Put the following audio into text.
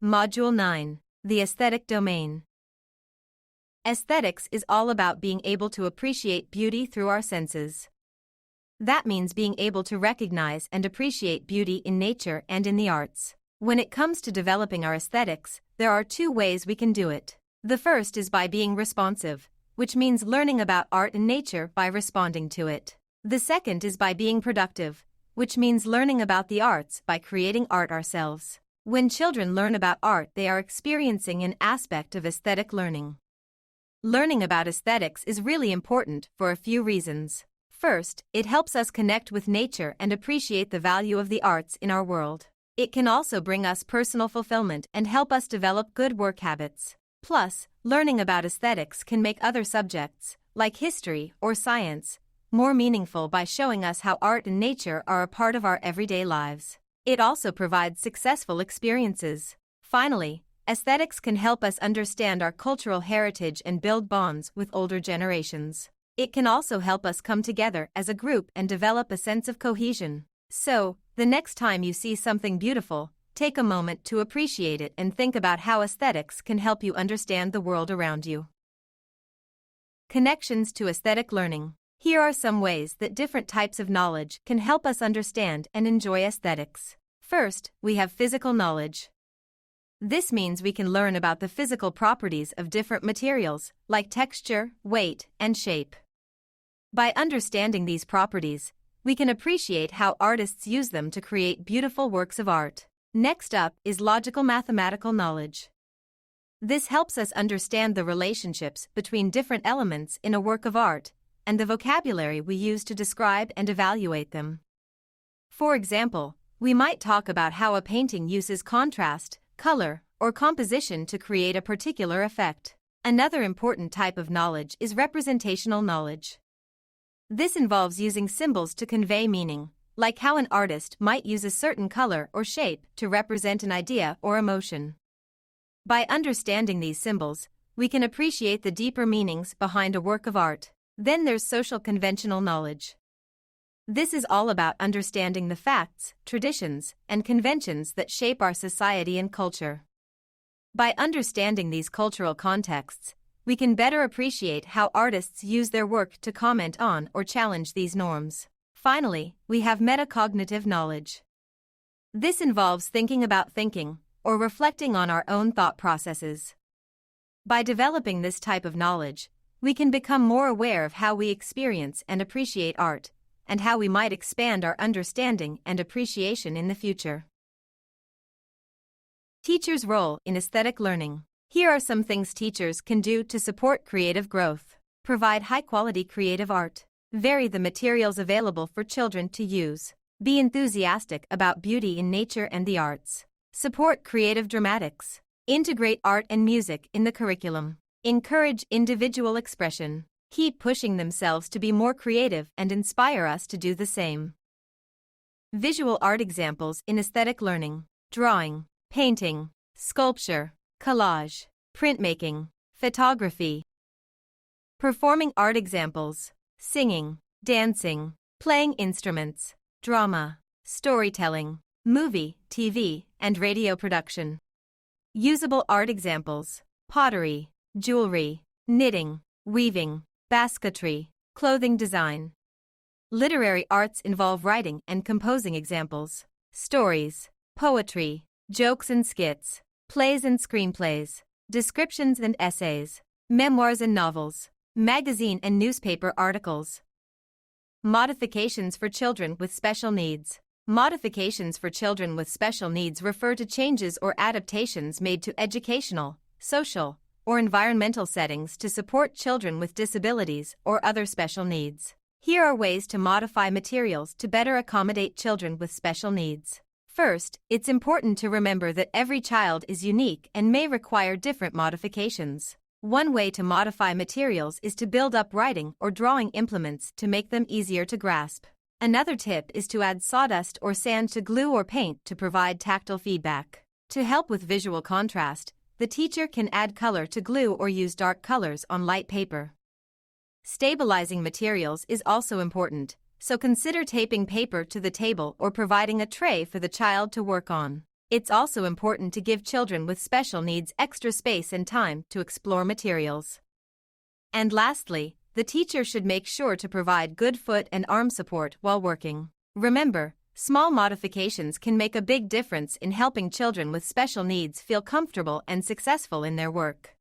Module 9. The Aesthetic Domain. Aesthetics is all about being able to appreciate beauty through our senses. That means being able to recognize and appreciate beauty in nature and in the arts. When it comes to developing our aesthetics, there are two ways we can do it. The first is by being responsive, which means learning about art and nature by responding to it. The second is by being productive, which means learning about the arts by creating art ourselves. When children learn about art, they are experiencing an aspect of aesthetic learning. Learning about aesthetics is really important for a few reasons. First, it helps us connect with nature and appreciate the value of the arts in our world. It can also bring us personal fulfillment and help us develop good work habits. Plus, learning about aesthetics can make other subjects, like history or science, more meaningful by showing us how art and nature are a part of our everyday lives. It also provides successful experiences. Finally, aesthetics can help us understand our cultural heritage and build bonds with older generations. It can also help us come together as a group and develop a sense of cohesion. So, the next time you see something beautiful, take a moment to appreciate it and think about how aesthetics can help you understand the world around you. Connections to aesthetic learning. Here are some ways that different types of knowledge can help us understand and enjoy aesthetics. First, we have physical knowledge. This means we can learn about the physical properties of different materials, like texture, weight, and shape. By understanding these properties, we can appreciate how artists use them to create beautiful works of art. Next up is logical mathematical knowledge. This helps us understand the relationships between different elements in a work of art and the vocabulary we use to describe and evaluate them. For example, we might talk about how a painting uses contrast, color, or composition to create a particular effect. Another important type of knowledge is representational knowledge. This involves using symbols to convey meaning, like how an artist might use a certain color or shape to represent an idea or emotion. By understanding these symbols, we can appreciate the deeper meanings behind a work of art. Then there's social conventional knowledge. This is all about understanding the facts, traditions, and conventions that shape our society and culture. By understanding these cultural contexts, we can better appreciate how artists use their work to comment on or challenge these norms. Finally, we have metacognitive knowledge. This involves thinking about thinking, or reflecting on our own thought processes. By developing this type of knowledge, we can become more aware of how we experience and appreciate art, and how we might expand our understanding and appreciation in the future. Teachers' role in aesthetic learning. Here are some things teachers can do to support creative growth. Provide high-quality creative art. Vary the materials available for children to use. Be enthusiastic about beauty in nature and the arts. Support creative dramatics. Integrate art and music in the curriculum. Encourage individual expression. Keep pushing themselves to be more creative and inspire us to do the same. Visual art examples in aesthetic learning. Drawing, painting, sculpture, collage, printmaking, photography. Performing art examples. Singing, dancing, playing instruments, drama, storytelling, movie, TV, and radio production. Usable art examples. Pottery, jewelry, knitting, weaving, basketry, clothing design. Literary arts involve writing and composing examples. Stories, poetry, jokes and skits, plays and screenplays, descriptions and essays, memoirs and novels, magazine and newspaper articles. Modifications for children with special needs. Modifications for children with special needs refer to changes or adaptations made to educational, social, or environmental settings to support children with disabilities or other special needs. Here are ways to modify materials to better accommodate children with special needs. First, it's important to remember that every child is unique and may require different modifications. One way to modify materials is to build up writing or drawing implements to make them easier to grasp. Another tip is to add sawdust or sand to glue or paint to provide tactile feedback. To help with visual contrast, the teacher can add color to glue or use dark colors on light paper. Stabilizing materials is also important, so consider taping paper to the table or providing a tray for the child to work on. It's also important to give children with special needs extra space and time to explore materials. And lastly, the teacher should make sure to provide good foot and arm support while working. Remember, small modifications can make a big difference in helping children with special needs feel comfortable and successful in their work.